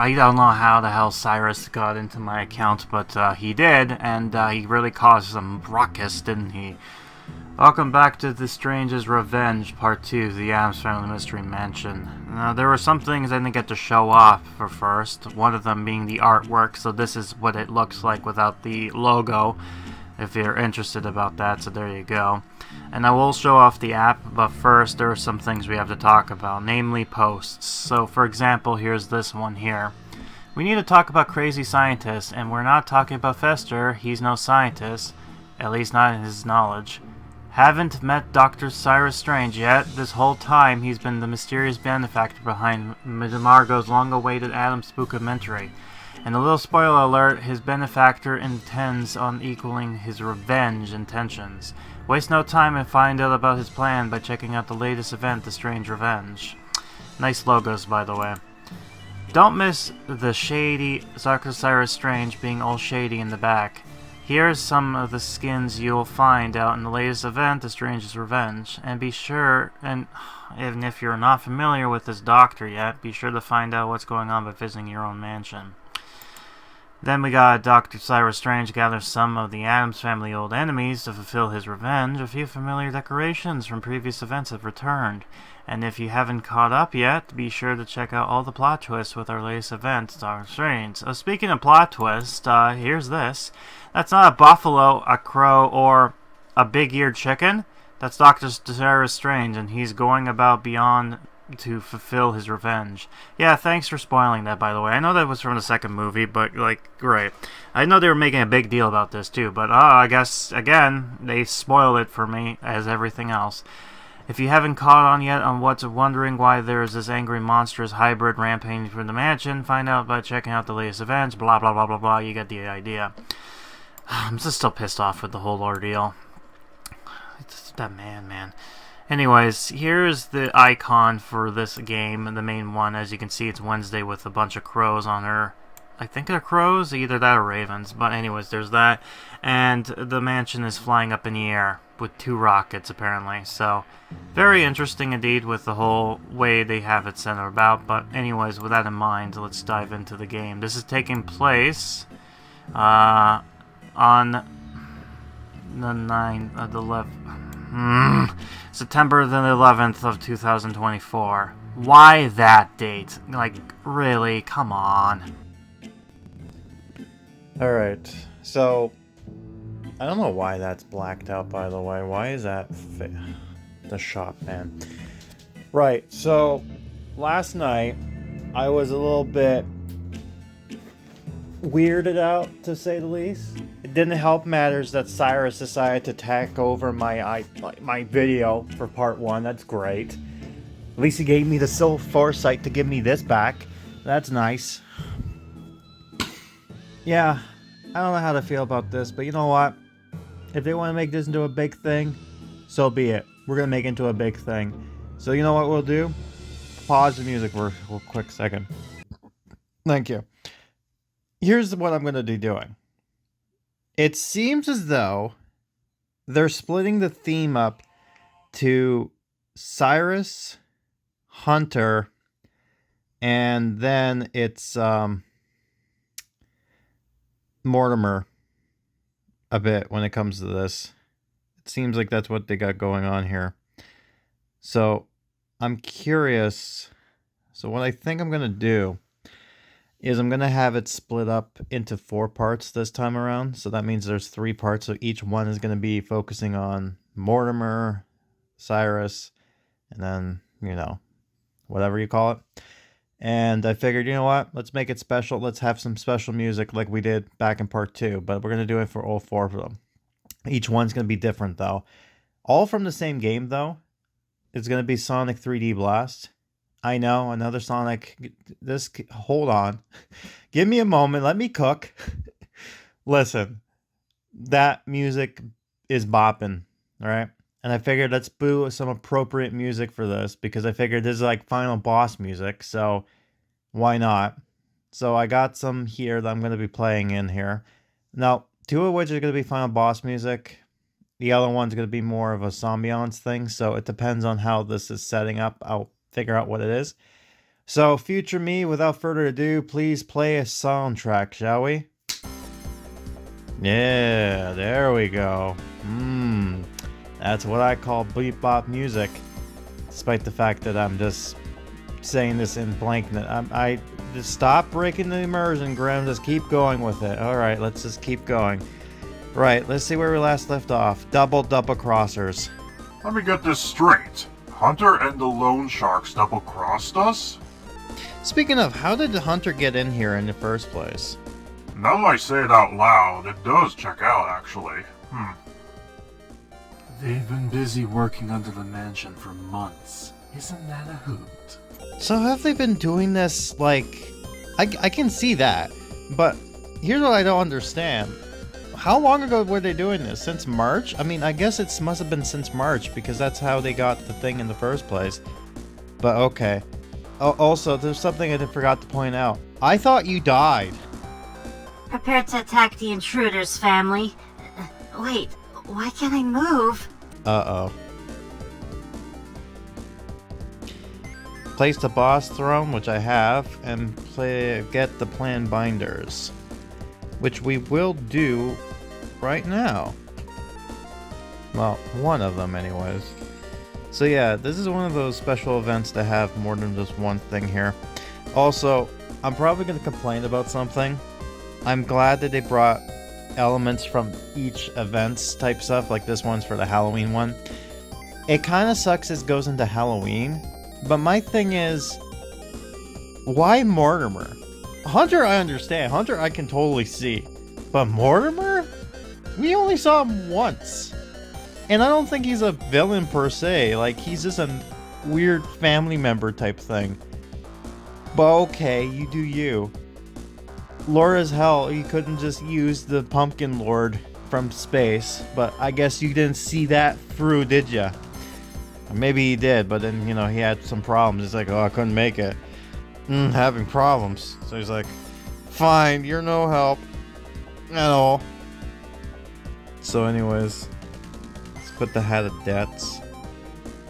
I don't know how the hell Cyrus got into my account, but he did, and he really caused some ruckus, didn't he? Welcome back to The Strangest Revenge, Part 2, The Addams Family Mystery Mansion. Now, there were some things I didn't get to show off for first, one of them being the artwork, so this is what it looks like without the logo, if you're interested about that, so there you go. And I will show off the app, but first there are some things we have to talk about, namely posts. So for example, here's this one here. We need to talk about crazy scientists, and we're not talking about Fester. He's no scientist, at least not in his knowledge. Haven't met Dr. Cyrus Strange yet. This whole time he's been the mysterious benefactor behind Margot's long-awaited Addams spookumentary. And a little spoiler alert, his benefactor intends on equaling his revenge intentions. Waste no time and find out about his plan by checking out the latest event, The Strange Revenge. Nice logos, by the way. Don't miss the shady Dr. Cyrus Strange being all shady in the back. Here's some of the skins you'll find out in the latest event, The Strangest Revenge. And be sure, and even if you're not familiar with this doctor yet, be sure to find out what's going on by visiting your own mansion. Then we got Dr. Cyrus Strange gathers some of the Addams family old enemies to fulfill his revenge. A few familiar decorations from previous events have returned. And if you haven't caught up yet, be sure to check out all the plot twists with our latest event, Dr. Strange. Speaking of plot twists, here's this. That's not a buffalo, a crow, or a big-eared chicken. That's Dr. Cyrus Strange, and he's going about beyond to fulfill his revenge. Yeah, thanks for spoiling that, by the way. I know that was from the second movie, but, great. I know they were making a big deal about this, too, but, I guess, again, they spoiled it for me, as everything else. If you haven't caught on yet on what's wondering why there's this angry, monstrous hybrid rampaging through the mansion, find out by checking out the latest events, blah, blah, blah, blah, blah, you get the idea. I'm just still pissed off with the whole ordeal. It's that man. Anyways, here's the icon for this game, the main one. As you can see, it's Wednesday with a bunch of crows on her. I think they're crows, either that or ravens. But anyways, there's that. And the mansion is flying up in the air with 2 rockets, apparently. So, very interesting indeed with the whole way they have it centered about. But anyways, with that in mind, let's dive into the game. This is taking place on the 9th, the 11th. September the 11th of 2024. Why that date? Really? Come on. Alright, so I don't know why that's blacked out, by the way. Why is that the shop, man? Right, so last night I was a little bit weirded out, to say the least. It didn't help matters that Cyrus decided to tack over my video for part 1. That's great. At least he gave me the foresight to give me this back. That's nice. Yeah, I don't know how to feel about this, but you know what? If they want to make this into a big thing, so be it. We're going to make it into a big thing. So you know what we'll do? Pause the music for a quick second. Thank you. Here's what I'm going to be doing. It seems as though they're splitting the theme up to Cyrus, Hunter, and then it's Mortimer a bit when it comes to this. It seems like that's what they got going on here. So I'm curious. So what I think I'm going to do is I'm going to have it split up into 4 parts this time around. So that means there's 3 parts. So each one is going to be focusing on Mortimer, Cyrus, and then, whatever you call it. And I figured, you know what? Let's make it special. Let's have some special music like we did back in part 2. But we're going to do it for all 4 of them. Each one's going to be different, though. All from the same game, though. It's going to be Sonic 3D Blast. I know, another Sonic. Hold on. Give me a moment. Let me cook. Listen, that music is bopping, all right? And I figured let's boo some appropriate music for this because I figured this is like final boss music, so why not? So I got some here that I'm going to be playing in here. Now, 2 of which are going to be final boss music. The other one's going to be more of a ambiance thing, so it depends on how this is setting up. I'll figure out what it is. So, future me, without further ado, please play a soundtrack, shall we? Yeah, there we go. That's what I call bebop music. Despite the fact that I'm just saying this in blankness. I just stop breaking the immersion, Grim. Just keep going with it. Alright, let's just keep going. Right, let's see where we last left off. Double crossers. Let me get this straight. Hunter and the loan sharks double-crossed us? Speaking of, how did the Hunter get in here in the first place? Now that I say it out loud, it does check out, actually. They've been busy working under the mansion for months. Isn't that a hoot? So have they been doing this, like... I can see that, but here's what I don't understand. How long ago were they doing this? Since March? I mean, I guess it must have been since March, because that's how they got the thing in the first place. But okay. Also, there's something I forgot to point out. I thought you died. Prepare to attack the intruders, family. Wait, why can't I move? Uh-oh. Place the boss throne, which I have, and get the plan binders. Which we will do right now. Well, one of them anyways. So yeah, this is one of those special events that have more than just one thing here. Also, I'm probably going to complain about something. I'm glad that they brought elements from each events type stuff, like this one's for the Halloween one. It kind of sucks it goes into Halloween, but my thing is, why Mortimer? Hunter I understand, Hunter I can totally see, but Mortimer? We only saw him once. And I don't think he's a villain per se, like he's just a weird family member type thing. But okay, you do you. Lord as hell, you couldn't just use the Pumpkin Lord from space, but I guess you didn't see that through, did ya? Or maybe he did, but then, you know, he had some problems. It's like, oh, I couldn't make it. Having problems. So he's like, fine, you're no help at all. So anyways, let's put the hat of debts.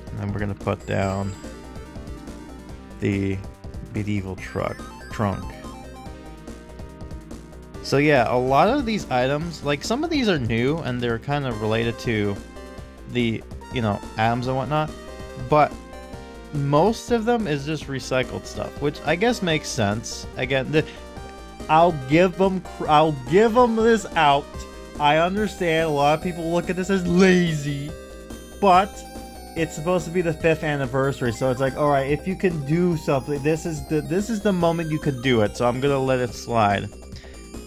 And then we're gonna put down the medieval trunk. So yeah, a lot of these items, like some of these are new and they're kind of related to the, you know, Addams and whatnot, but most of them is just recycled stuff, which I guess makes sense. Again, I'll give them this out. I understand a lot of people look at this as lazy, but it's supposed to be the 5th anniversary, so it's like, all right, if you can do something, this is the moment you could do it. So I'm gonna let it slide.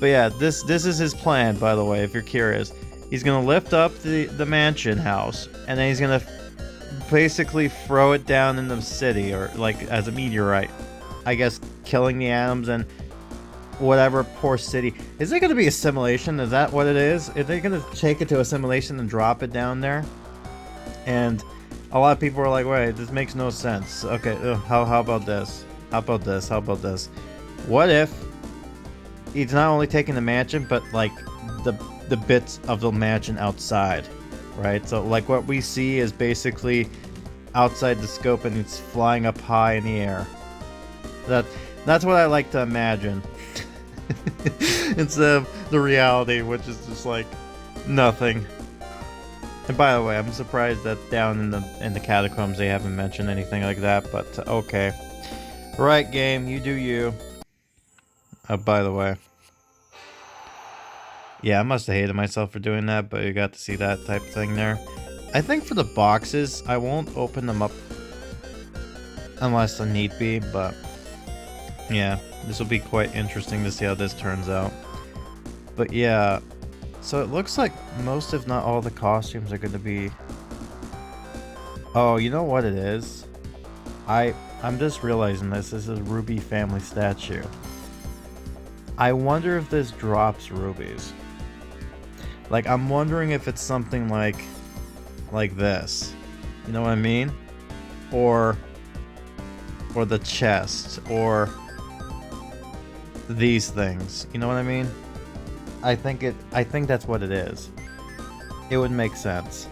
But yeah, this is his plan, by the way, if you're curious. He's gonna lift up the mansion house, and then he's gonna basically throw it down in the city, or like as a meteorite. I guess killing the Addams and whatever poor city. Is it gonna be a simulation? Is that what it is? Are they gonna take it to a simulation and drop it down there? And a lot of people are like, wait, this makes no sense. Okay, how about this? How about this? How about this? What if he's not only taking the mansion, but like the bits of the mansion outside, right? So like what we see is basically outside the scope, and it's flying up high in the air. That's what I like to imagine. Instead of the reality, which is just like nothing. And by the way, I'm surprised that down in the catacombs they haven't mentioned anything like that, but okay. Right, game, you do you. By the way. Yeah, I must have hated myself for doing that, but you got to see that type of thing there. I think for the boxes, I won't open them up unless I need be, but yeah, this will be quite interesting to see how this turns out. But yeah, so it looks like most, if not all, the costumes are going to be... Oh, you know what it is? I'm just realizing this. This is a Ruby family statue. I wonder if this drops rubies. Like, I'm wondering if it's something like this. You know what I mean? Or the chest, or these things. You know what I mean? I think that's what it is. It would make sense.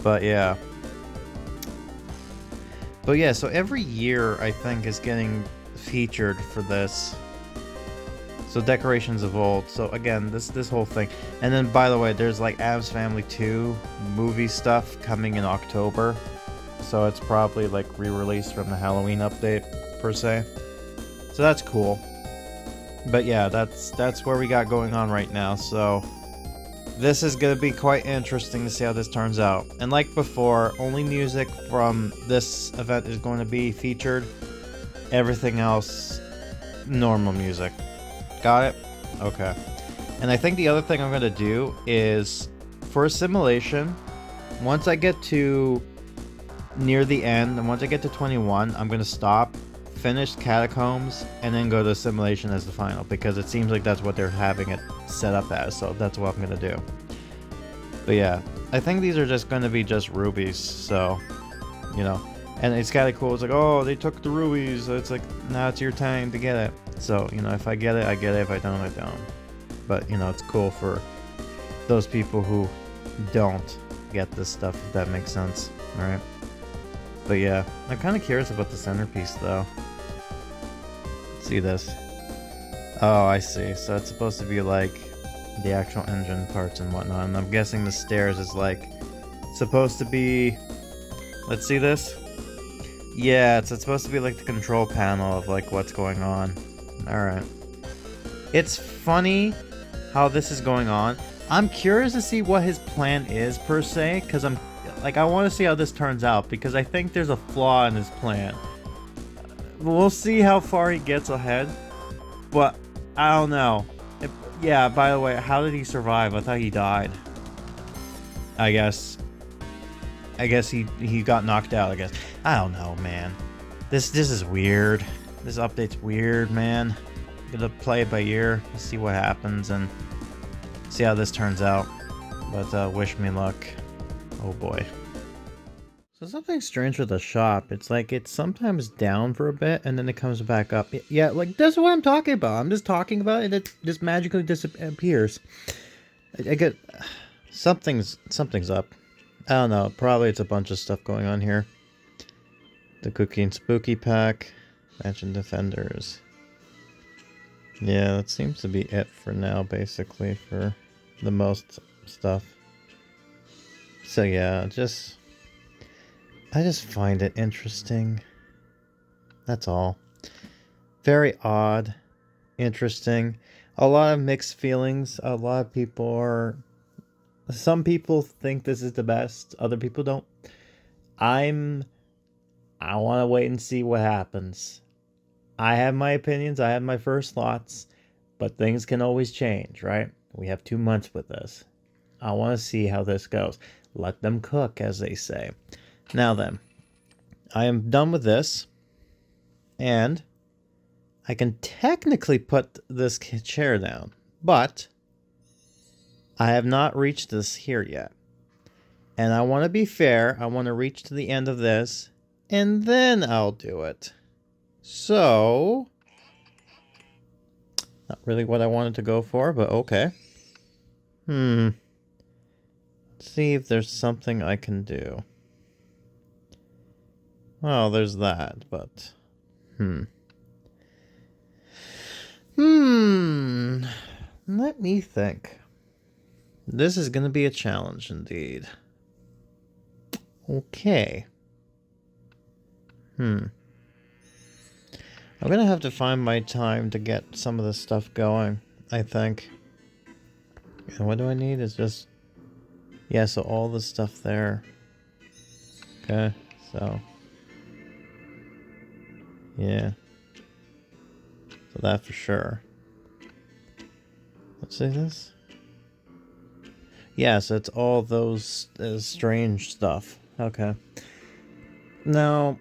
But yeah. But yeah, so every year I think is getting featured for this. So Decorations of Old. So again, this whole thing. And then by the way, there's like Addams Family 2 movie stuff coming in October. So it's probably like re-released from the Halloween update per se. So that's cool. But yeah, that's where we got going on right now. So this is going to be quite interesting to see how this turns out. And like before, only music from this event is going to be featured. Everything else, normal music. Got it? Okay. And I think the other thing I'm going to do is, for a simulation, once I get to near the end, and once I get to 21, I'm going to stop, finish Catacombs, and then go to simulation as the final, because it seems like that's what they're having it set up as, so that's what I'm going to do. But yeah, I think these are just going to be just rubies, so, you know. And it's kind of cool. It's like, oh, they took the rubies. It's like, now it's your time to get it. So, you know, if I get it, I get it. If I don't, I don't. But, you know, it's cool for those people who don't get this stuff, if that makes sense. Alright? But yeah, I'm kind of curious about the centerpiece, though. Let's see this. Oh, I see. So it's supposed to be like the actual engine parts and whatnot. And I'm guessing the stairs is like supposed to be... Let's see this. Yeah, it's supposed to be like the control panel of like what's going on. Alright. It's funny how this is going on. I'm curious to see what his plan is per se, because I want to see how this turns out, because I think there's a flaw in his plan. We'll see how far he gets ahead, but I don't know. Yeah, by the way, how did he survive? I thought he died. I guess he got knocked out, I guess. I don't know, man. This is weird. This update's weird, man. I'm gonna play it by ear, see what happens, and see how this turns out. But wish me luck. Oh boy. So something strange with the shop. It's like it's sometimes down for a bit, and then it comes back up. Yeah, like that's what I'm talking about. I'm just talking about it, and it just magically disappears. I get... Something's up. I don't know, probably it's a bunch of stuff going on here. The Kooky and Spooky pack, Mansion Defenders. Yeah, that seems to be it for now, basically, for the most stuff. So yeah, I just find it interesting. That's all. Very odd, interesting. A lot of mixed feelings. A lot of people are... Some people think this is the best, other people don't. I want to wait and see what happens. I have my opinions, I have my first thoughts, but things can always change, right? We have 2 months with this. I want to see how this goes. Let them cook, as they say. Now then, I am done with this, and I can technically put this chair down, but I have not reached this here yet. And I want to be fair. I want to reach to the end of this, and then I'll do it. So, not really what I wanted to go for, but okay. Let's see if there's something I can do. Well, there's that, but... Let me think. This is going to be a challenge indeed. Okay. I'm going to have to find my time to get some of this stuff going, I think. And what do I need is just... Yeah, so all the stuff there. Okay, so... Yeah. So that for sure. Let's see this. Yeah, so it's all those strange stuff. Okay. Now,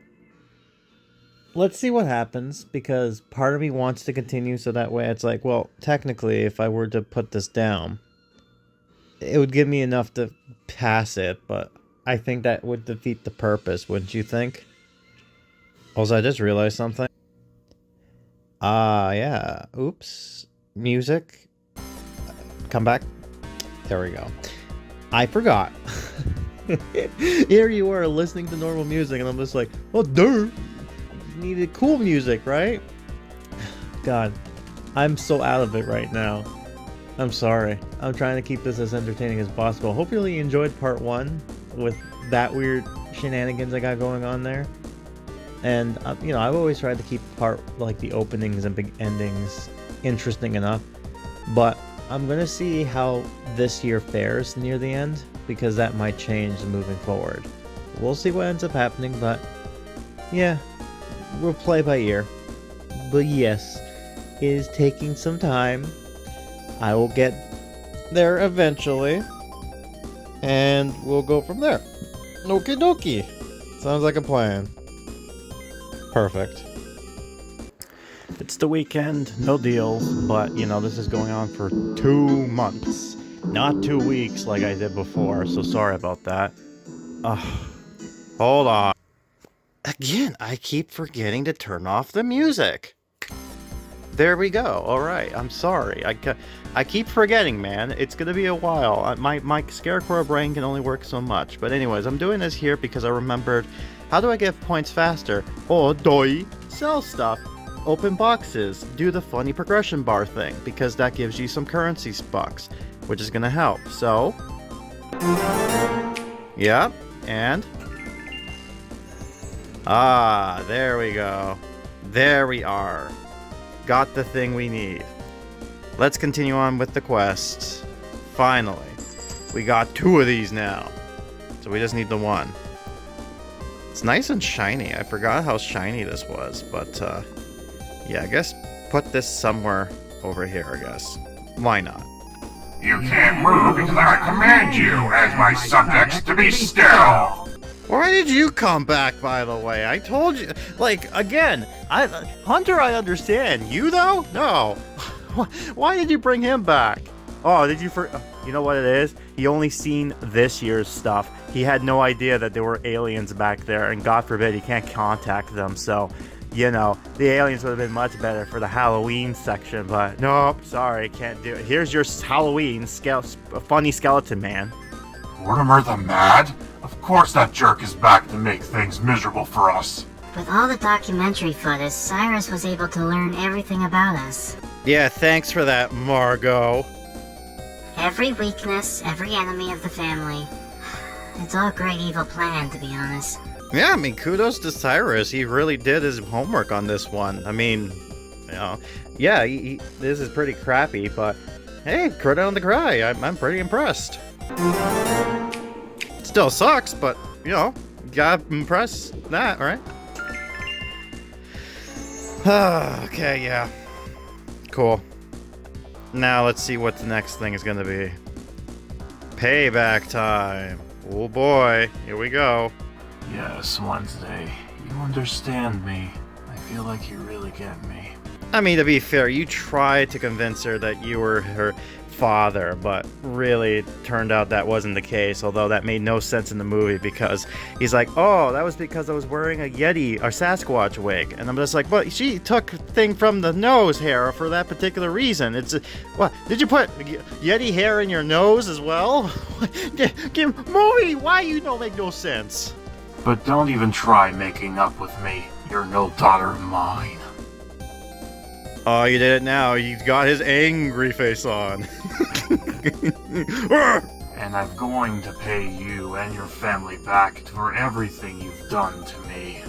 let's see what happens, because part of me wants to continue, so that way it's like, well, technically, if I were to put this down, it would give me enough to pass it, but I think that would defeat the purpose, wouldn't you think? Also, I just realized something. Yeah. Oops. Music. Come back. There we go. I forgot. Here you are listening to normal music, and I'm just like, well, duh. You needed cool music, right? God, I'm so out of it right now. I'm sorry. I'm trying to keep this as entertaining as possible. Hopefully you enjoyed part 1 with that weird shenanigans I got going on there. And, you know, I've always tried to keep like the openings and big endings interesting enough. But I'm going to see how this year fares near the end, because that might change moving forward. We'll see what ends up happening, but yeah, we'll play by ear. But yes, it is taking some time. I will get there eventually, and we'll go from there. Okie dokie. Sounds like a plan. Perfect. It's the weekend, no deal, but you know, this is going on for 2 months, not 2 weeks like I did before, so sorry about that. Hold on. Again, I keep forgetting to turn off the music. There we go. Alright, I'm sorry. I keep forgetting, man. It's gonna be a while. My scarecrow brain can only work so much. But anyways, I'm doing this here because I remembered, how do I get points faster? Oh, doi. Sell stuff. Open boxes. Do the funny progression bar thing, because that gives you some currency bucks, which is gonna help. So, yeah, and there we go. There we are. Got the thing we need. Let's continue on with the quest. Finally. We got 2 of these now. So we just need the 1. It's nice and shiny. I forgot how shiny this was, but yeah, I guess put this somewhere over here, I guess. Why not? You can't move because I command you, as my subjects, to be still! Why did you come back, by the way? I told you, like, again, Hunter, I understand. You, though? No. Why did you bring him back? Oh, did you you know what it is? He only seen this year's stuff. He had no idea that there were aliens back there, and God forbid he can't contact them, so, you know, the aliens would have been much better for the Halloween section, but nope, sorry, can't do it. Here's your Halloween funny skeleton man. Mortimer the Mad? Of course that jerk is back to make things miserable for us. With all the documentary footage, Cyrus was able to learn everything about us. Yeah, thanks for that, Margot. Every weakness, every enemy of the family. It's all a great evil plan, to be honest. Yeah, I mean, kudos to Cyrus. He really did his homework on this one. I mean, you know, yeah, this is pretty crappy, but hey, credit on the cry. I'm pretty impressed. Still sucks, but, you know, gotta impress that, right? Okay, yeah. Cool. Now let's see what the next thing is gonna be. Payback time. Oh boy, here we go. Yes, Wednesday. You understand me. I feel like you really get me. I mean, to be fair, you tried to convince her that you were her father, but really it turned out that wasn't the case, although that made no sense in the movie because he's like, oh, that was because I was wearing a Yeti or Sasquatch wig. And I'm just like, well, she took thing from the nose hair for that particular reason. It's, what, did you put Yeti hair in your nose as well? Movie, why you don't make no sense? But don't even try making up with me. You're no daughter of mine. Oh, you did it now. You got his angry face on. And I'm going to pay you and your family back for everything you've done to me.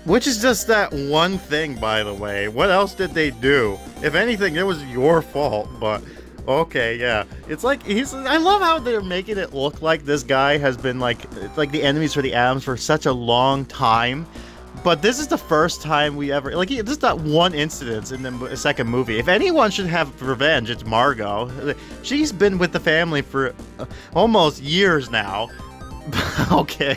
Which is just that one thing, by the way. What else did they do? If anything, it was your fault, but okay, yeah. It's like, I love how they're making it look like this guy has been like the enemies for the Addams for such a long time. But this is the first time we ever, like, this is that one incident in the second movie. If anyone should have revenge, it's Margot. She's been with the family for almost years now. Okay.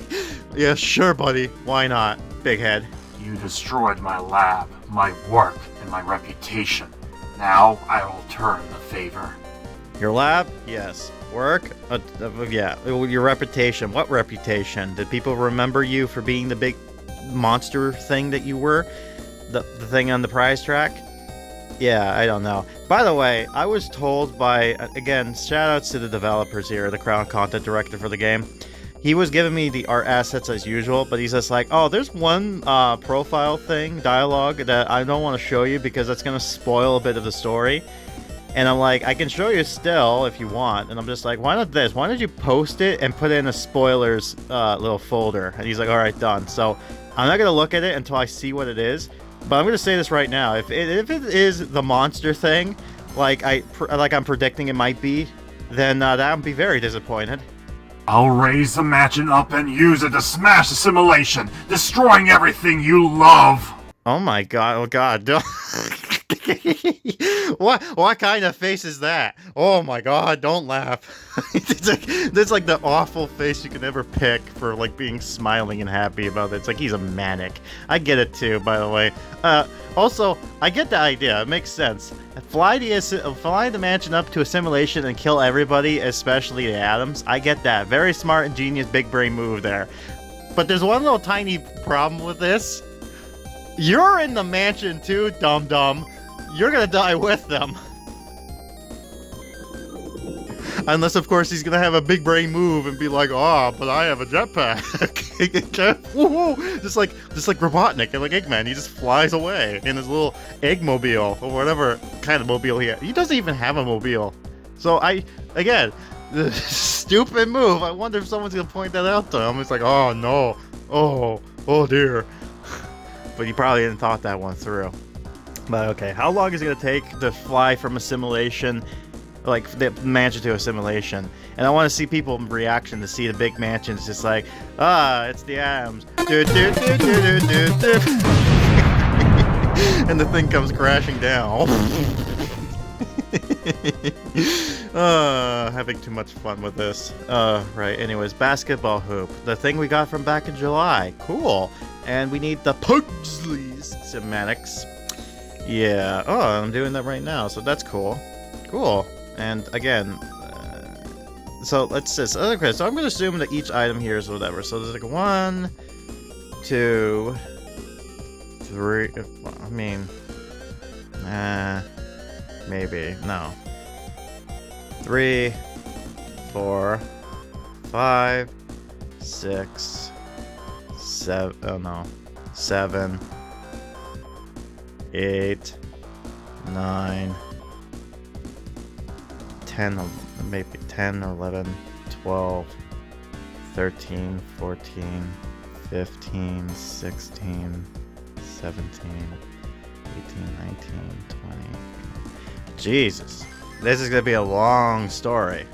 Yeah, sure, buddy. Why not, big head? You destroyed my lab, my work, and my reputation. Now I will return the favor. Your lab? Yes. Work? Yeah. Your reputation. What reputation? Did people remember you for being the big monster thing that you were? The thing on the prize track? Yeah, I don't know. By the way, I was told by, again, shoutouts to the developers here, the Crown Content Director for the game. He was giving me the art assets as usual, but he's just like, oh, there's one profile thing, dialogue, that I don't want to show you because that's going to spoil a bit of the story. And I'm like, I can show you still if you want. And I'm just like, why not this? Why don't you post it and put it in a spoilers little folder? And he's like, all right, done. So I'm not going to look at it until I see what it is. But I'm going to say this right now. If it is the monster thing, like I'm predicting it might be, then that would be very disappointed. I'll raise the mansion up and use it to smash the simulation, destroying everything you love. Oh my god, oh god. What kind of face is that? Oh my god, don't laugh. It's like the awful face you can ever pick for like being smiling and happy about it. It's like he's a manic. I get it too, by the way. Also, I get the idea. It makes sense. Fly the mansion up to a simulation and kill everybody, especially the Addams. I get that. Very smart and genius big brain move there. But there's one little tiny problem with this. You're in the mansion too, dum-dum. You're gonna die with them. Unless, of course, he's gonna have a big brain move and be like, "Oh, but I have a jetpack." just like Robotnik and like Eggman, he just flies away in his little Eggmobile or whatever kind of mobile he has. He doesn't even have a mobile. So again, the stupid move. I wonder if someone's gonna point that out to him. It's like, oh no, oh dear. But he probably didn't thought that one through. But okay, how long is it gonna take to fly from a simulation, like the mansion to a simulation? And I want to see people's reaction to see the big mansion. It's just like, it's the Addams. And the thing comes crashing down. Having too much fun with this. Right, anyways, basketball hoop. The thing we got from back in July. Cool. And we need the Pugsley's cinematics. Yeah, I'm doing that right now, so that's cool. Cool. And again, so let's just, okay, so I'm going to assume that each item here is whatever. So there's like 1, 2, 3, I mean, maybe, no. 3, 4, 5, 6, 7, oh no, 7, 8, 9, 10, maybe 10 or 11, 12, 13, 14, 15, 16, 17, 18, 19, 20. Jesus. This is going to be a long story.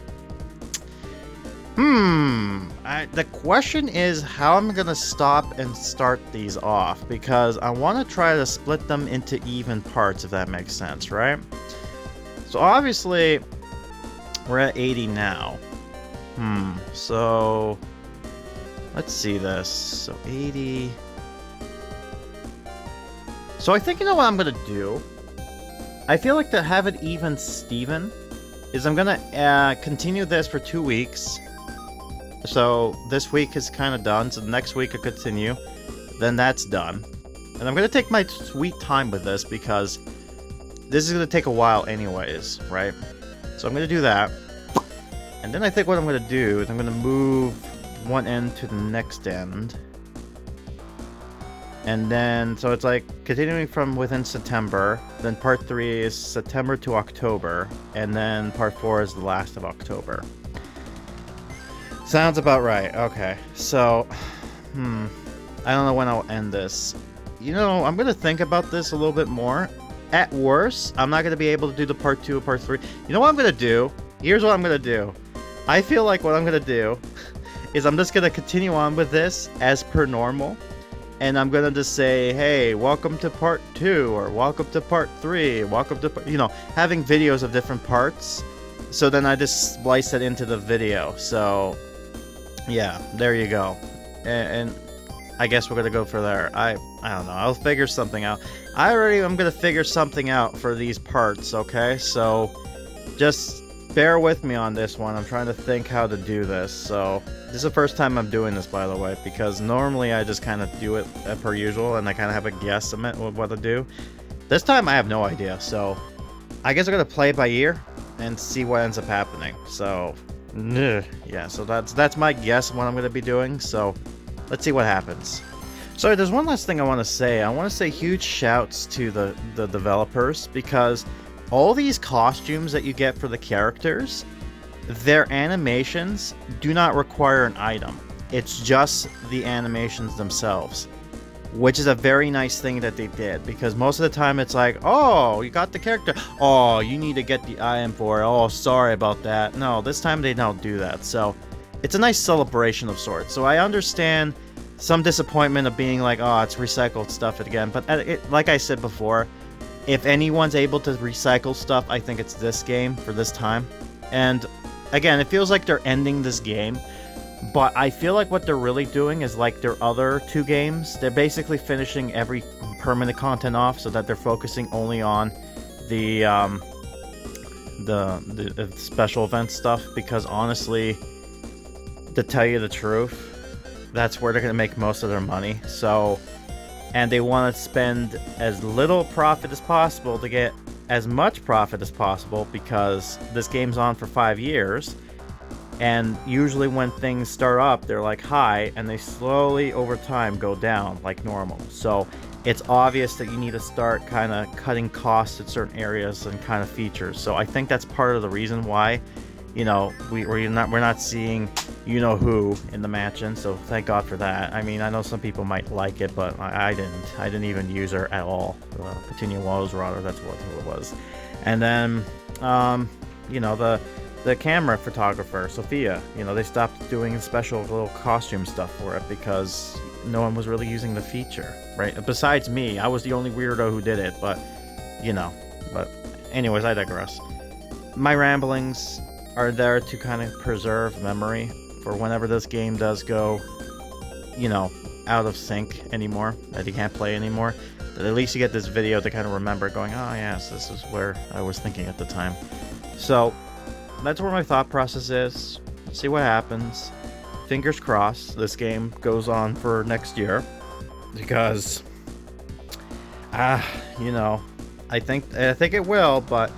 The question is how I'm going to stop and start these off, because I want to try to split them into even parts, if that makes sense, right? So obviously, we're at 80 now. So let's see this. So 80. So I think you know what I'm going to do? I feel like to have it even Steven is I'm going to continue this for 2 weeks. So this week is kind of done, so the next week I continue, then that's done. And I'm going to take my sweet time with this because this is going to take a while anyways, right? So I'm going to do that. And then I think what I'm going to do is I'm going to move one end to the next end. And then, so it's like continuing from within September, then part 3 is September to October, and then part 4 is the last of October. Sounds about right. Okay, so, I don't know when I'll end this. You know, I'm going to think about this a little bit more. At worst, I'm not going to be able to do the part 2 or part 3. You know what I'm going to do? Here's what I'm going to do. I feel like what I'm going to do is I'm just going to continue on with this as per normal. And I'm going to just say, hey, welcome to part 2, or welcome to part 3, welcome to, you know, having videos of different parts. So then I just splice it into the video. So, yeah, there you go. And I guess we're going to go for there. I don't know. I'll figure something out. I'm going to figure something out for these parts, okay? So, just bear with me on this one. I'm trying to think how to do this. So, this is the first time I'm doing this, by the way, because normally I just kind of do it per usual, and I kind of have a guesstimate of what to do. This time I have no idea, so I guess I'm gonna play it by ear and see what ends up happening. So, yeah, so that's my guess what I'm gonna be doing. So, let's see what happens. Sorry, there's one last thing I want to say. I want to say huge shouts to the developers, because all these costumes that you get for the characters, their animations do not require an item. It's just the animations themselves, which is a very nice thing that they did, because most of the time it's like, oh, you got the character, oh, you need to get the item for it, oh, sorry about that. No, this time they don't do that, so it's a nice celebration of sorts. So I understand some disappointment of being like, oh, it's recycled stuff again, but like I said before, if anyone's able to recycle stuff, I think it's this game for this time. And again, it feels like they're ending this game, but I feel like what they're really doing is like their other 2 games. They're basically finishing every permanent content off so that they're focusing only on the special event stuff, because honestly, to tell you the truth, that's where they're going to make most of their money. So, and they want to spend as little profit as possible to get as much profit as possible, because this game's on for 5 years. And usually when things start up, they're like high, and they slowly over time go down like normal. So it's obvious that you need to start kind of cutting costs at certain areas and kind of features. So I think that's part of the reason why, you know, we're not seeing you know who in the mansion. So thank God for that. I mean, I know some people might like it, but I didn't. I didn't even use her at all. Petunia Rose, rather, that's what it was. And then, you know, the camera photographer, Sophia, you know, they stopped doing special little costume stuff for it because no one was really using the feature, right? Besides me, I was the only weirdo who did it, but, you know. But anyways, I digress. My ramblings are there to kind of preserve memory for whenever this game does go, you know, out of sync anymore, that you can't play anymore. But at least you get this video to kind of remember going, oh yes, this is where I was thinking at the time. So that's where my thought process is. Let's see what happens. Fingers crossed this game goes on for next year, because you know, I think it will, but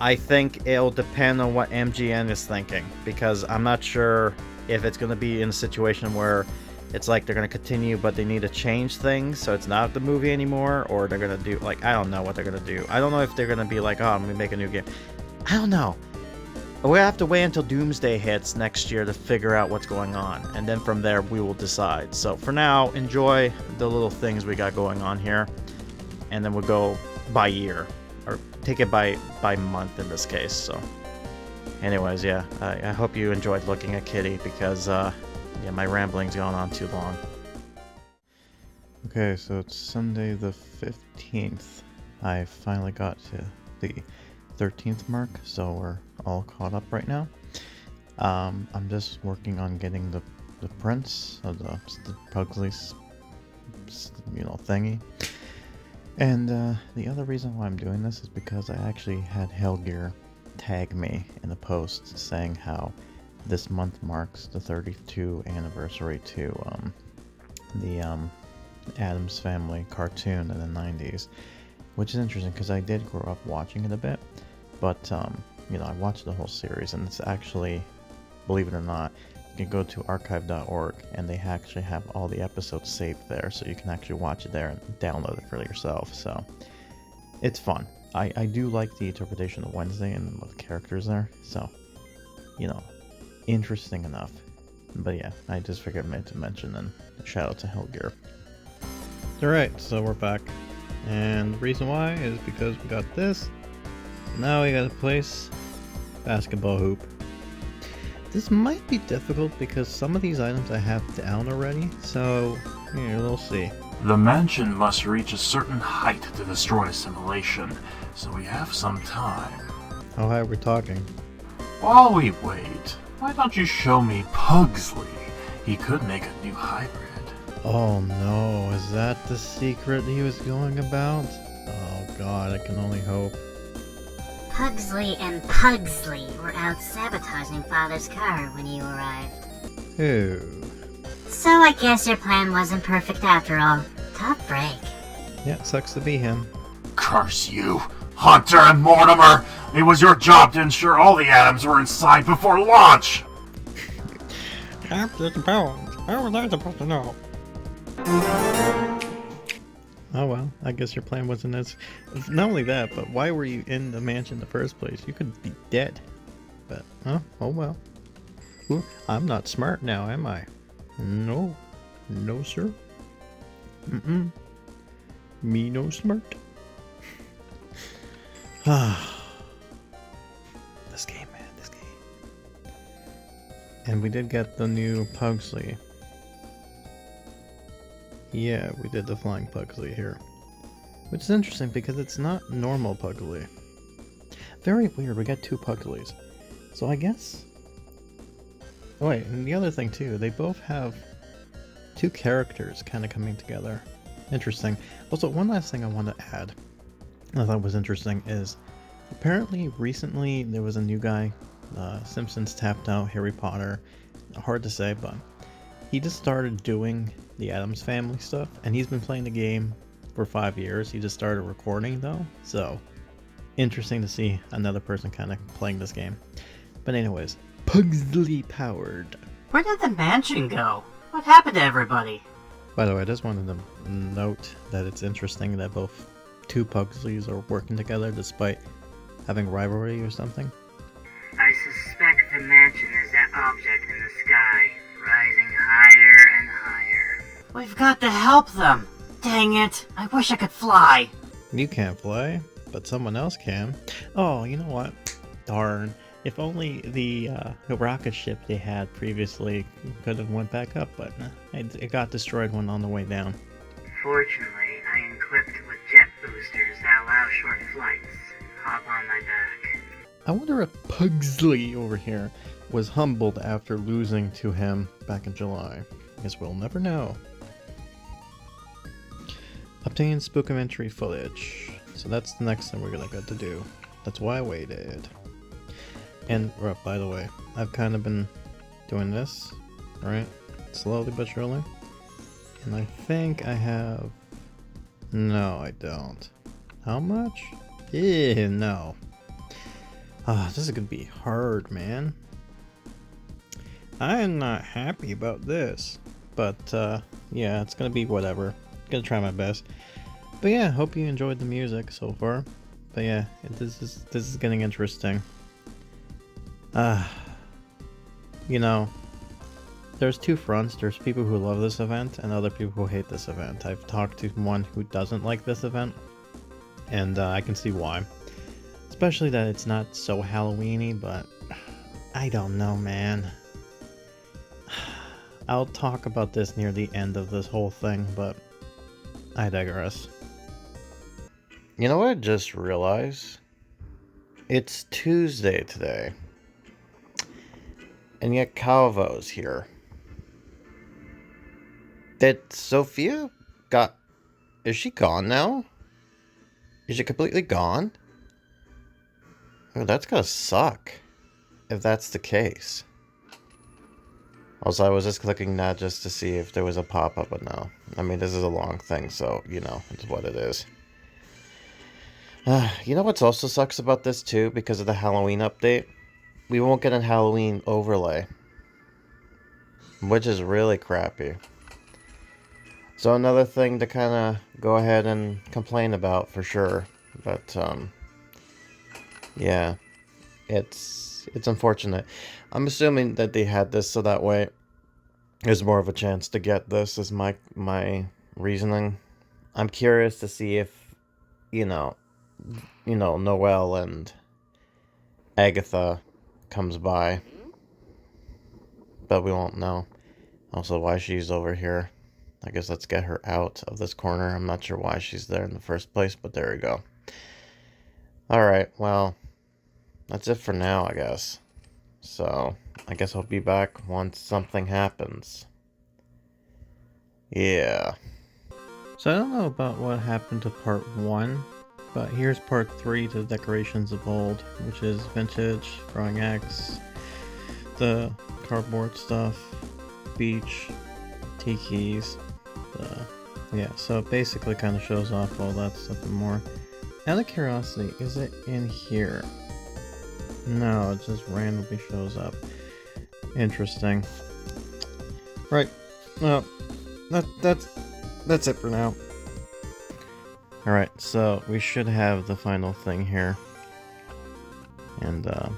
I think it'll depend on what MGN is thinking, because I'm not sure if it's going to be in a situation where it's like they're going to continue but they need to change things so it's not the movie anymore, or they're going to do, like, I don't know what they're going to do. I don't know if they're going to be like, oh, I'm going to make a new game. I don't know. We have to wait until Doomsday hits next year to figure out what's going on, and then from there we will decide. So for now, enjoy the little things we got going on here, and then we'll go by year, or take it by month in this case. So anyways, yeah, I hope you enjoyed looking at Kitty, because yeah, my rambling's gone on too long. Okay, so it's Sunday the 15th. I finally got to the 13th mark, so we're all caught up right now. I'm just working on getting the prints of the Pugsley's, you know, thingy. And the other reason why I'm doing this is because I actually had Hellgear tag me in a post saying how this month marks the 32nd anniversary to the Addams Family cartoon in the 90s, which is interesting because I did grow up watching it a bit, but you know, I watched the whole series, and it's actually, believe it or not, you can go to archive.org and they actually have all the episodes saved there, so you can actually watch it there and download it for yourself. So it's fun. I do like the interpretation of Wednesday and the characters there, so, you know, interesting enough. But yeah, I just figured I meant to mention, and shout out to Hellgear. Alright, so we're back, and the reason why is because we got this. Now we gotta place basketball hoop. This might be difficult because some of these items I have down already, so yeah, we'll see. The mansion must reach a certain height to destroy assimilation, so we have some time. How high are we talking? While we wait, why don't you show me Pugsley? He could make a new hybrid. Oh no, is that the secret he was going about? Oh god, I can only hope. Pugsley and Pugsley were out sabotaging Father's car when you arrived. Who? So I guess your plan wasn't perfect after all. Tough break. Yeah, sucks to be him. Curse you, Hunter and Mortimer! It was your job to ensure all the Addams were inside before launch! Captain Bones, how was I supposed to know? Oh well, I guess your plan wasn't as... Not only that, but why were you in the mansion in the first place? You could be dead. But, oh well. Ooh, I'm not smart now, am I? No. No, sir. Me no smart. This game, man, this game. And we did get the new Pugsley. Yeah, we did the flying Pugsley here. Which is interesting because it's not normal Pugsley. Very weird, we got two Pugsleys. So I guess... Oh wait, and the other thing too, they both have two characters kind of coming together. Interesting. Also, one last thing I want to add, I thought was interesting, is apparently recently there was a new guy, Simpsons tapped out Harry Potter. Hard to say, but he just started doing the Addams Family stuff, and he's been playing the game for 5 years. He just started recording though, so interesting to see another person kind of playing this game. But anyways, Pugsley powered. Where did the mansion go? What happened to everybody? By the way, I just wanted to note that it's interesting that both two Pugsleys are working together despite having rivalry or something. I suspect the mansion is that object in the sky, rising higher and higher. We've got to help them. Dang it, I wish I could fly. You can't fly, but someone else can. Oh, you know what? Darn. If only the rocket ship they had previously could have went back up, but it got destroyed when on the way down. Fortunately, I am equipped with jet boosters that allow short flights. Hop on my back. I wonder if Pugsley over here was humbled after losing to him back in July. I guess we'll never know. Obtain spookumentary footage. So that's the next thing we're gonna get to do. That's why I waited. And, by the way, I've kind of been doing this, right? Slowly but surely. And I think I have... No, I don't. How much? No. This is gonna be hard, man. I am not happy about this. But, yeah, it's gonna be whatever. Gonna try my best. But yeah, hope you enjoyed the music so far. But yeah, this is getting interesting. You know, there's two fronts. There's people who love this event and other people who hate this event. I've talked to one who doesn't like this event, and I can see why. Especially that it's not so Halloween-y, but I don't know, man. I'll talk about this near the end of this whole thing, but I digress. You know what I just realized? It's Tuesday today. And yet Calvo's here. Did Sophia got... Is she gone now? Is she completely gone? Oh, that's gonna suck. If that's the case. Also, I was just clicking that just to see if there was a pop-up, but no. I mean, this is a long thing, so, you know, it's what it is. You know what's also sucks about this, too, because of the Halloween update? We won't get a Halloween overlay. Which is really crappy. So another thing to kind of go ahead and complain about, for sure. But, yeah. It's unfortunate. I'm assuming that they had this so that way there's more of a chance to get this, is my reasoning. I'm curious to see if, you know, Noelle and Agatha comes by. But we won't know. Also, why she's over here. I guess let's get her out of this corner. I'm not sure why she's there in the first place, but there we go. Alright, well, that's it for now, I guess. So, I guess I'll be back once something happens. Yeah. So I don't know about what happened to part 1, but here's part 3 to Decorations of Old, which is vintage, throwing axe, the cardboard stuff, beach, tikis, yeah, so it basically kind of shows off all that stuff and more. Out of curiosity, is it in here? No, it just randomly shows up. Interesting. Right. Well, that's it for now. Alright, so we should have the final thing here. And at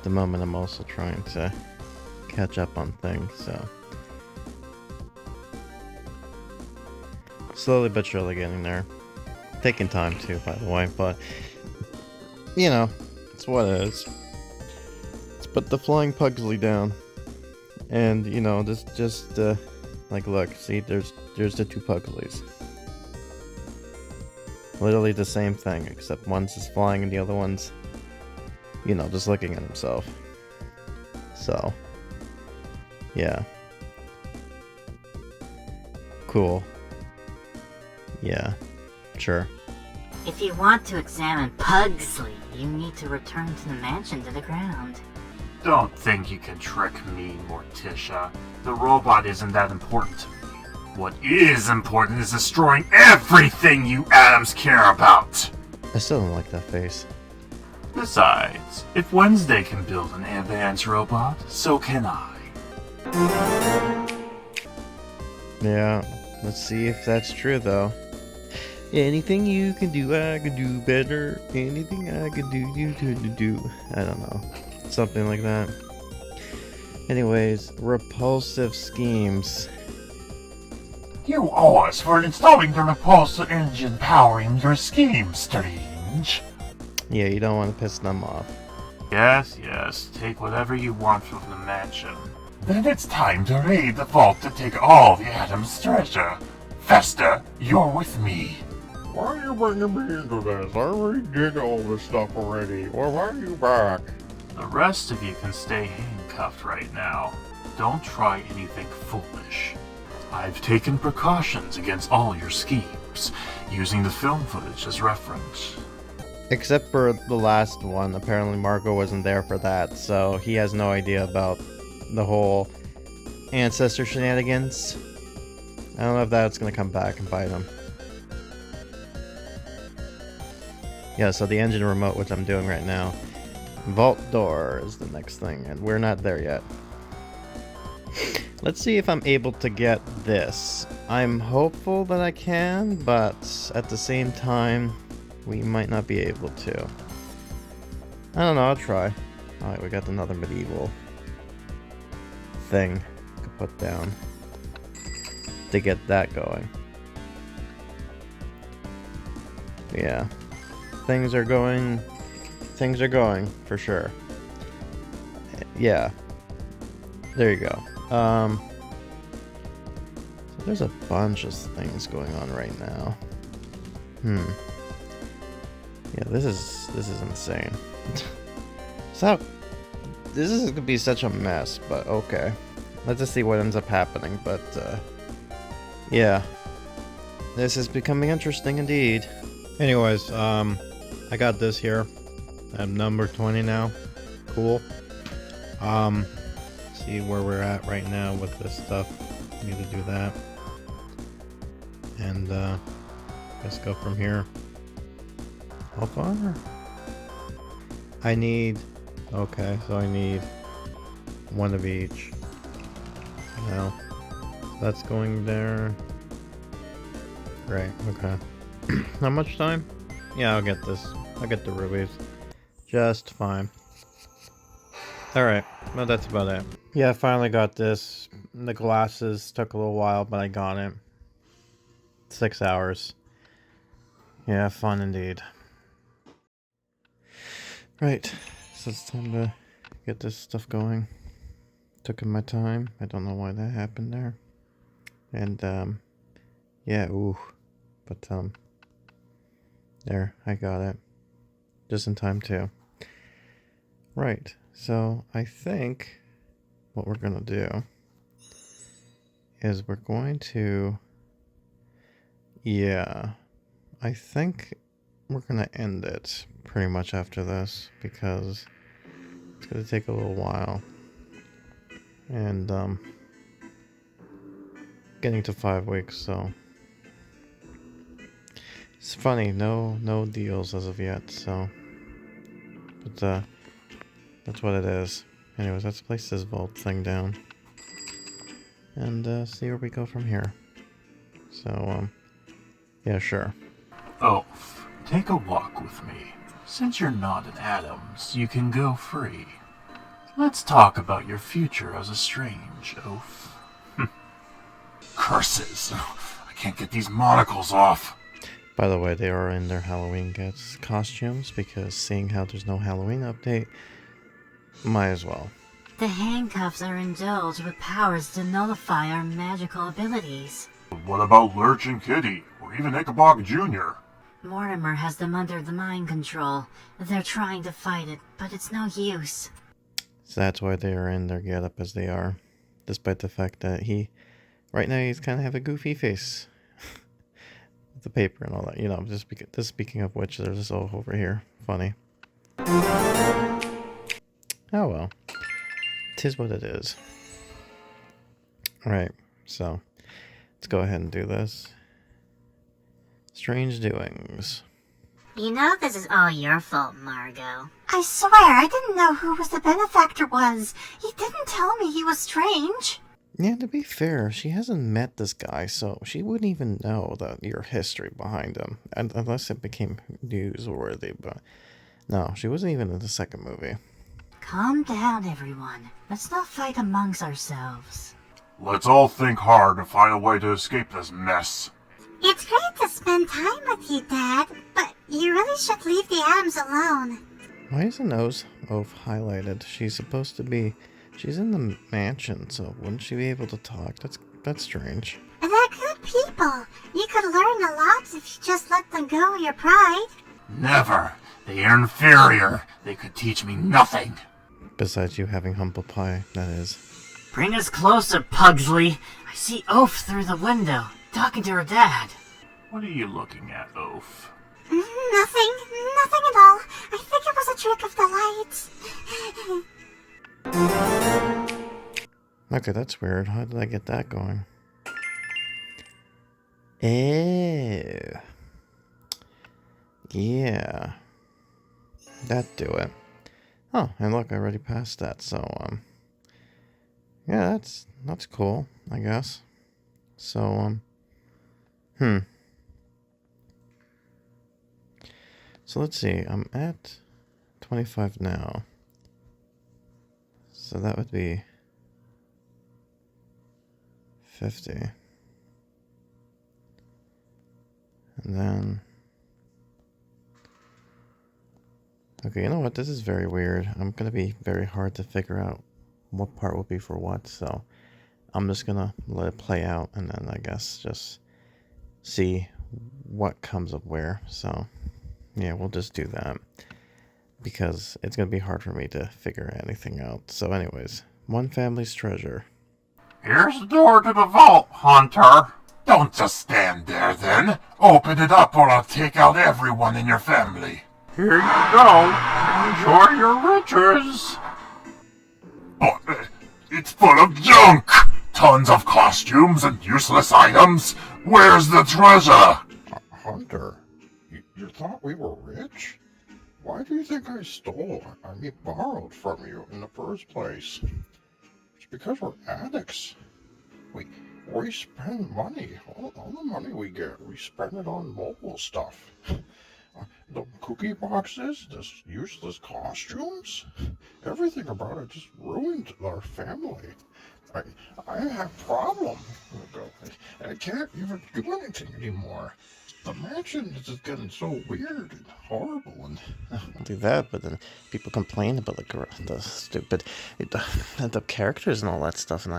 the moment I'm also trying to catch up on things, so slowly but surely getting there. Taking time too, by the way, but you know, it's what it is. Let's put the flying Pugsley down. And you know, just like look, see there's the two Pugsleys. Literally the same thing, except one's is flying and the other one's, you know, just looking at himself. So yeah. Cool. Yeah. Sure. If you want to examine Pugsley, you need to return to the mansion to the ground. Don't think you can trick me, Morticia. The robot isn't that important to me. What is important is destroying everything you Addams care about. I still don't like that face. Besides, if Wednesday can build an advanced robot, so can I. Yeah, let's see if that's true though. Anything you can do, I can do better. Anything I can do, you could do. I don't know. Something like that. Anyways, repulsive schemes. You owe us for installing the repulsor engine powering your scheme, Strange. Yeah, you don't want to piss them off. Yes, take whatever you want from the mansion. Then it's time to raid the vault to take all the Addams treasure. Vesta, you're with me. Why are you bringing me into this? I already did all this stuff already. Well, why are you back? The rest of you can stay handcuffed right now. Don't try anything foolish. I've taken precautions against all your schemes, using the film footage as reference. Except for the last one, apparently Marco wasn't there for that, so he has no idea about the whole ancestor shenanigans. I don't know if that's gonna come back and bite him. Yeah, so the engine remote, which I'm doing right now. Vault door is the next thing, and we're not there yet. Let's see if I'm able to get this. I'm hopeful that I can, but at the same time, we might not be able to. I don't know, I'll try. Alright, we got another medieval thing to put down to get that going. Yeah. Things are going for sure. Yeah. There you go. So there's a bunch of things going on right now. Yeah, this is insane. So this is gonna be such a mess, but okay. Let's just see what ends up happening, but yeah. This is becoming interesting indeed. Anyways, I got this here. I'm number 20 now. Cool. See where we're at right now with this stuff. Need to do that. And let's go from here. How far? I need... Okay, so I need one of each. Now, that's going there. Great, okay. How much time? Yeah, I'll get this. I'll get the rubies. Just fine. Alright, well that's about it. Yeah, I finally got this. The glasses took a little while, but I got it. 6 hours. Yeah, fun indeed. Right, so it's time to get this stuff going. Took my time. I don't know why that happened there. And, yeah, ooh. But, there, I got it. Just in time, too. Right, so I think what we're gonna do is we're going to... Yeah, I think we're gonna end it pretty much after this because it's gonna take a little while. And, getting to 5 weeks, so... It's funny, no deals as of yet, so... But, that's what it is. Anyways, let's place this vault thing down. And, see where we go from here. So, yeah, sure. Oaf, take a walk with me. Since you're not an Addams, you can go free. Let's talk about your future as a Strange, Oaf. Curses! I can't get these monocles off. By the way, they are in their Halloween costumes, because seeing how there's no Halloween update, might as well. The handcuffs are endowed with powers to nullify our magical abilities. What about Lurch and Kitty, or even Ichabod Jr.? Mortimer has them under the mind control. They're trying to fight it, but it's no use. So that's why they are in their getup as they are. Despite the fact that right now he's kind of have a goofy face. With the paper and all that, you know, just speaking of which, there's this all over here. Funny. Oh well. 'Tis what it is. Alright, so let's go ahead and do this. Strange doings. You know this is all your fault, Margot. I swear, I didn't know who the benefactor was. He didn't tell me he was strange. Yeah, to be fair, she hasn't met this guy, so she wouldn't even know your history behind him, unless it became newsworthy, but no, she wasn't even in the second movie. Calm down, everyone. Let's not fight amongst ourselves. Let's all think hard and find a way to escape this mess. It's great to spend time with you, Dad, but you really should leave the Addams alone. Why isn't Oaf highlighted? She's supposed to be... She's in the mansion, so wouldn't she be able to talk? That's strange. They're good people. You could learn a lot if you just let them go your pride. Never. They are inferior. They could teach me nothing. Besides you having humble pie, that is. Bring us closer, Pugsley. I see Oaf through the window, talking to her dad. What are you looking at, Oaf? Nothing at all. I think it was a trick of the lights. Okay, that's weird. How did I get that going? Ew. Yeah. That do it. Oh, and look, I already passed that, so, yeah, that's cool, I guess. So, So let's see, I'm at 25 now. So that would be 50. And then... Okay, you know what? This is very weird. I'm going to be very hard to figure out what part will be for what, so I'm just going to let it play out and then I guess just see what comes up where. So, yeah, we'll just do that because it's going to be hard for me to figure anything out. So anyways, one family's treasure. Here's the door to the vault, Hunter. Don't just stand there then. Open it up or I'll take out everyone in your family. Here you go. Enjoy your riches. Oh, it's full of junk. Tons of costumes and useless items. Where's the treasure? Hunter, you thought we were rich? Why do you think I stole, borrowed from you in the first place? It's because we're addicts. We spend money. All the money we get, we spend it on mobile stuff. The Kooky boxes, this useless costumes, everything about it just ruined our family. I have problems. I can't even do anything anymore. The mansion is just getting so weird and horrible, and I'll do that, but then people complain about the stupid the characters and all that stuff, and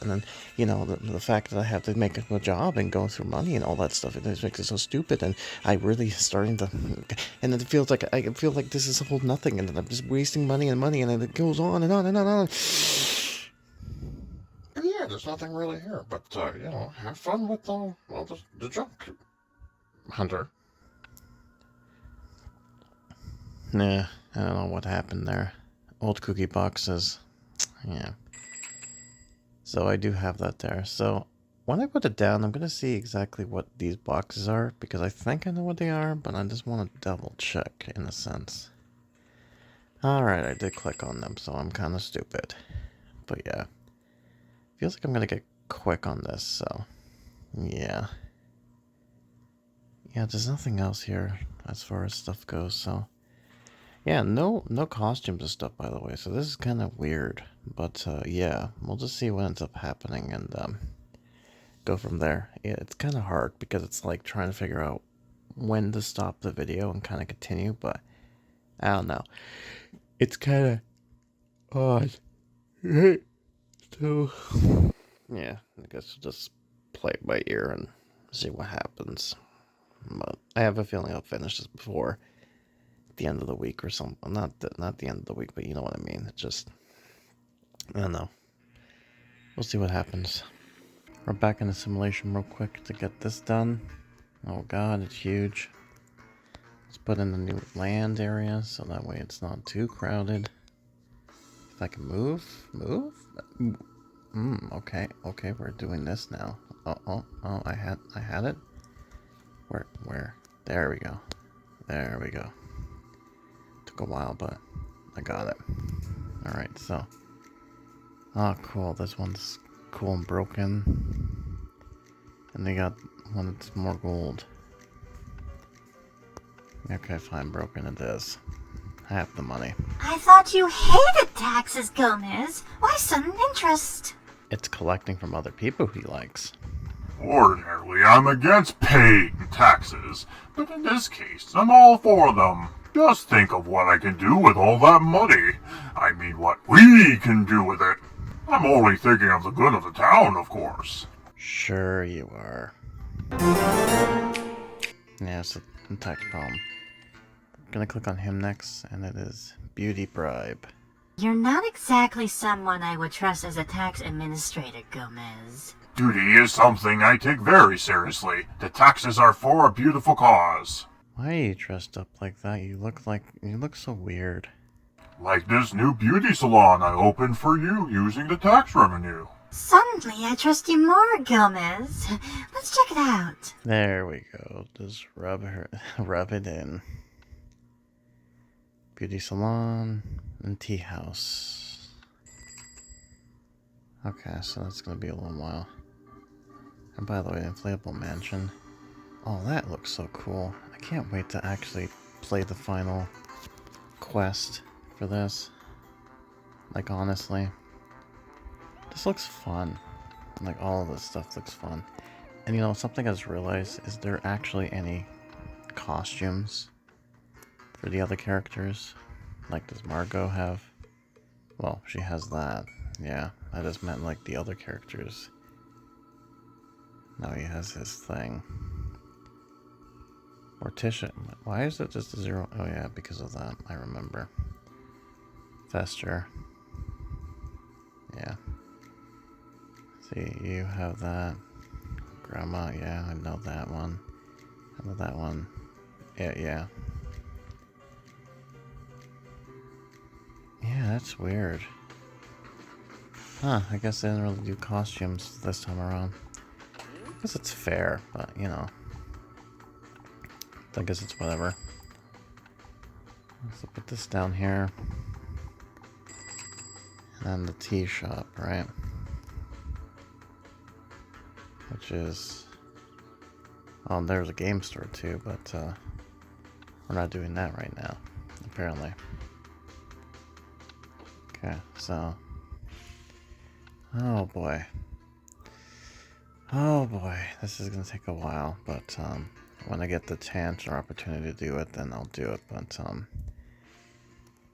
then you know the fact that I have to make a job and go through money and all that stuff, it just makes it so stupid, and I really starting to, and then it feels like I feel like this is a whole nothing, and then I'm just wasting money, and then it goes on and on and on and on. yeah, there's nothing really here. But you know, have fun with the junk, Hunter. Nah, I don't know what happened there. Old cookie boxes. Yeah. So I do have that there. So when I put it down, I'm gonna see exactly what these boxes are, because I think I know what they are, but I just want to double check in a sense. Alright, I did click on them, so I'm kind of stupid. But yeah. Feels like I'm gonna get quick on this, so yeah. Yeah, there's nothing else here as far as stuff goes, so yeah, no costumes and stuff, by the way, so this is kind of weird. But yeah, we'll just see what ends up happening and go from there. Yeah, it's kind of hard because it's like trying to figure out when to stop the video and kind of continue, but I don't know. It's kind of odd. So yeah, I guess we'll just play it by ear and see what happens. But I have a feeling I'll finish this before the end of the week or something. Not the end of the week, but you know what I mean. It's just, I don't know. We'll see what happens. We're back in the simulation real quick to get this done. Oh god, it's huge. Let's put in the new land area so that way it's not too crowded. If I can move? Okay, we're doing this now. Oh, I had it. Where? There we go. Took a while, but I got it. Alright, so. Oh, cool. This one's cool and broken. And they got one that's more gold. Okay, fine. Broken it is. Half the money. I thought you hated taxes, Gomez. Why sudden interest? It's collecting from other people he likes. Ordinarily, I'm against paying taxes, but in this case, I'm all for them. Just think of what I can do with all that money. I mean, what we can do with it. I'm only thinking of the good of the town, of course. Sure you are. Yeah, it's a tax problem. I'm gonna click on him next, and it is beauty bribe. You're not exactly someone I would trust as a tax administrator, Gomez. Duty is something I take very seriously. The taxes are for a beautiful cause. Why are you dressed up like that? You look so weird. Like this new beauty salon I opened for you using the tax revenue. Suddenly, I trust you more, Gomez. Let's check it out. There we go. Just rub it in. Beauty salon and tea house. Okay, so that's gonna be a little while. And by the way, inflatable mansion. Oh, that looks so cool. I can't wait to actually play the final quest for this. Like, honestly. This looks fun. Like, all of this stuff looks fun. And you know, something I just realized is there actually any costumes for the other characters? Like, does Margot have? Well, she has that. Yeah, I just meant like the other characters. Now he has his thing. Morticia. Why is it just a 0? Oh yeah, because of that. I remember. Fester. Yeah. See, you have that. Grandma, yeah, I know that one. I know that one. Yeah. Yeah, that's weird. Huh, I guess they didn't really do costumes this time around. I guess it's fair, but, you know. I guess it's whatever. So put this down here. And then the tea shop, right? Which is... Oh, there's a game store too, but we're not doing that right now, apparently. Okay, so... Oh boy. Oh boy, this is gonna take a while, but when I get the chance or opportunity to do it, then I'll do it, but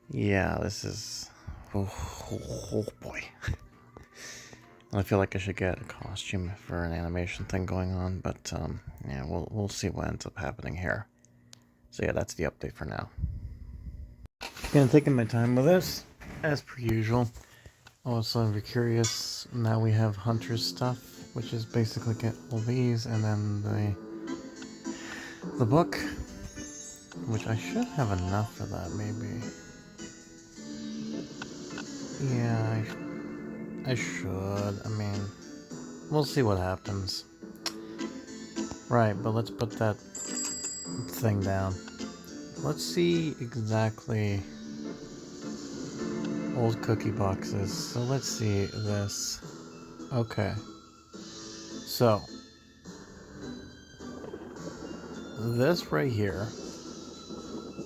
yeah, this is... Oh boy. I feel like I should get a costume for an animation thing going on, but yeah, we'll see what ends up happening here. So yeah, that's the update for now. Again, taking my time with this, as per usual. Also, if you're curious, now we have Hunter's stuff, which is basically get all these, and then the book, which I should have enough for that, maybe. Yeah, I should. I mean, We'll see what happens. Right, but let's put that thing down. Let's see exactly old cookie boxes. So let's see this. Okay. So this right here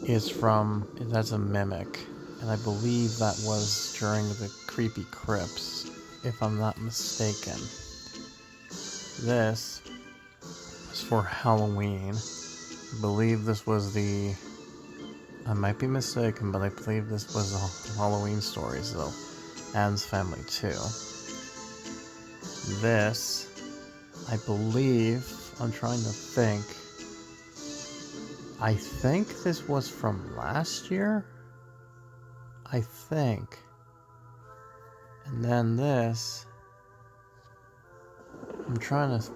is from, that's a mimic, and I believe that was during the Creepy Crypts, if I'm not mistaken. This is for Halloween. I believe this was the, I might be mistaken, but I believe this was a Halloween story, so Addams Family 2. This, I believe, I'm trying to think, I think this was from last year? I think. And then this, I'm trying to,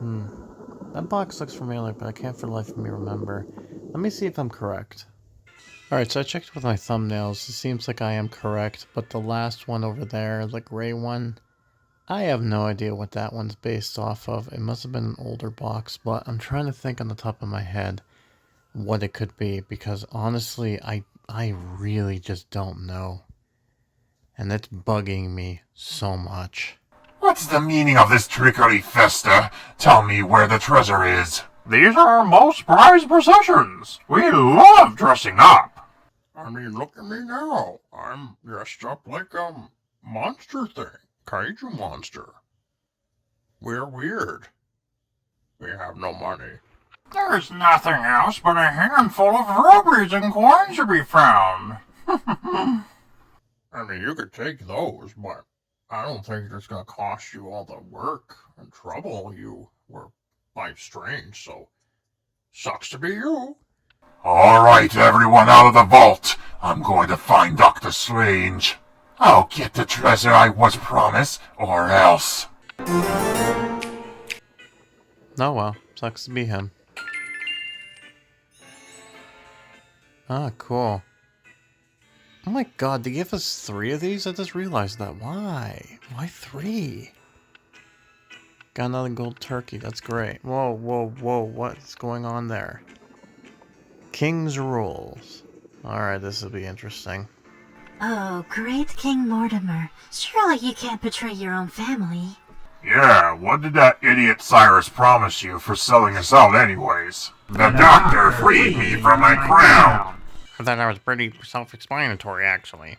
that box looks familiar, but I can't for the life of me remember. Let me see if I'm correct. Alright, so I checked with my thumbnails. It seems like I am correct, but the last one over there, the gray one, I have no idea what that one's based off of. It must have been an older box, but I'm trying to think on the top of my head what it could be, because honestly, I really just don't know. And it's bugging me so much. What's the meaning of this trickery, Festa? Tell me where the treasure is. These are our most prized possessions. We love dressing up. I mean, look at me now. I'm dressed up like a monster thing. Kaiju monster. We're weird. We have no money. There's nothing else but a handful of rubies and coins to be found. I mean, you could take those, but I don't think it's gonna cost you all the work and trouble you were by Strange, so sucks to be you. All right, everyone out of the vault. I'm going to find Dr. Strange. I'll get the treasure I was promised, or else. Oh well, sucks to be him. Ah, cool. Oh my god, they gave us 3 of these? I just realized that. Why? Why 3? Got another gold turkey, that's great. Whoa, whoa, whoa, what's going on there? King's rules. Alright, this will be interesting. Oh, great King Mortimer. Surely you can't betray your own family. Yeah, what did that idiot Cyrus promise you for selling us out anyways? The doctor freed me from my crown. I thought that was pretty self-explanatory, actually.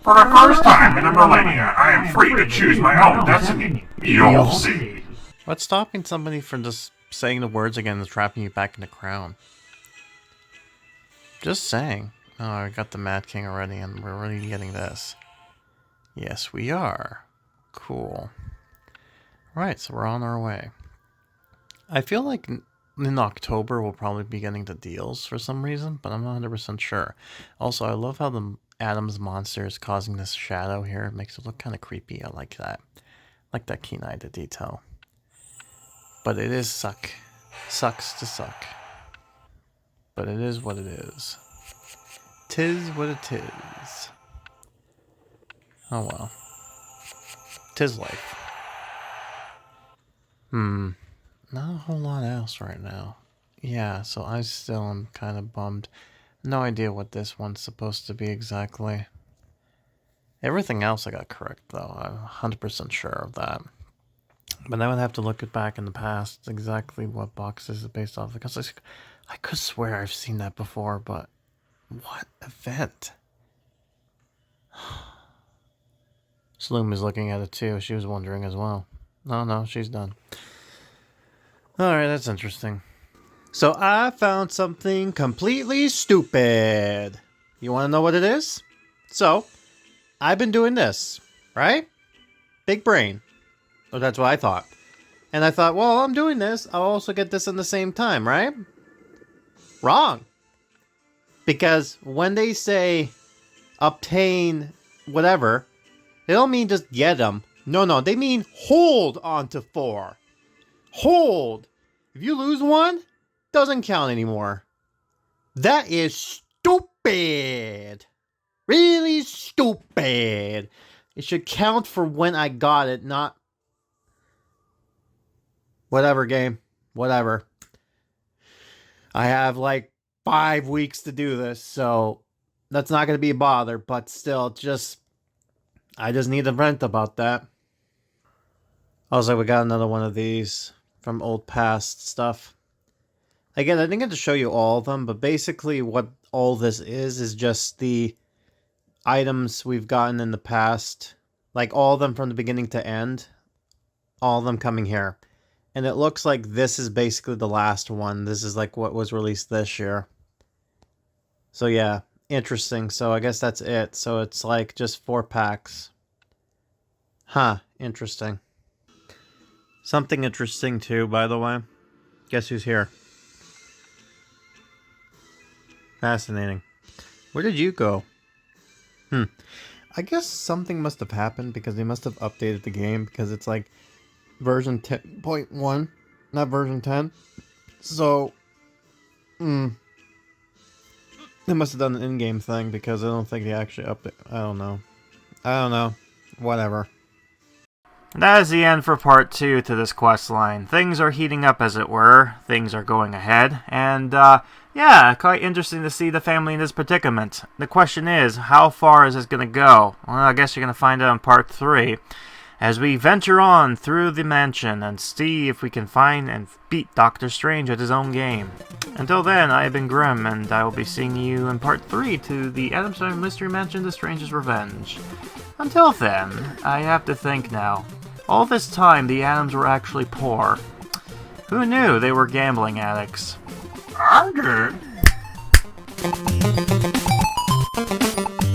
For the first time in a millennia, I am free to choose my own destiny. You'll see. What's stopping somebody from just saying the words again and trapping you back in the crown? Just saying. Oh, I got the Mad King already, and we're already getting this. Yes, we are. Cool. Right, so we're on our way. I feel like in October we'll probably be getting the deals for some reason, but I'm not 100% sure. Also, I love how the Addams monster is causing this shadow here. It makes it look kind of creepy. I like that. I like that keen-eyed detail. But it is sucks to suck. But it is what it is. 'Tis what it is. Oh well. 'Tis life. Not a whole lot else right now. Yeah, so I still am kind of bummed. No idea what this one's supposed to be exactly. Everything else I got correct though. I'm 100% sure of that. But I would have to look it back in the past exactly what boxes is based off, because I could swear I've seen that before, but what event? Sloom is looking at it too. She was wondering as well. No, she's done. Alright, that's interesting. So I found something completely stupid. You want to know what it is? So, I've been doing this, right? Big brain. Oh, that's what I thought. And I thought, well, I'm doing this. I'll also get this in the same time, right? Wrong. Because when they say obtain whatever, they don't mean just get them. No, they mean hold on to 4. Hold. If you lose one, doesn't count anymore. That is stupid. Really stupid. It should count for when I got it, not Whatever, game. Whatever. I have like 5 weeks to do this, so that's not going to be a bother, but still, I just need to vent about that. Also, we got another one of these from old past stuff. Again, I didn't get to show you all of them, but basically what all this is just the items we've gotten in the past. Like all of them from the beginning to end. All of them coming here. And it looks like this is basically the last one. This is like what was released this year. So yeah, interesting. So I guess that's it. So it's like just 4 packs. Huh, interesting. Something interesting too, by the way. Guess who's here? Fascinating. Where did you go? I guess something must have happened because they must have updated the game because it's like version 10.1, not version 10. So, they must have done an in-game thing because I don't think they actually update. I don't know. Whatever. That is the end for part 2 to this quest line. Things are heating up, as it were. Things are going ahead. And, yeah, quite interesting to see the family in this predicament. The question is, how far is this going to go? Well, I guess you're going to find out in part 3. As we venture on through the mansion and see if we can find and beat Doctor Strange at his own game. Until then, I have been Grim, and I will be seeing you in part 3 to the Addams Mystery Mansion, The Strangest Revenge. Until then, I have to think now. All this time, the Addams were actually poor. Who knew they were gambling addicts? I did.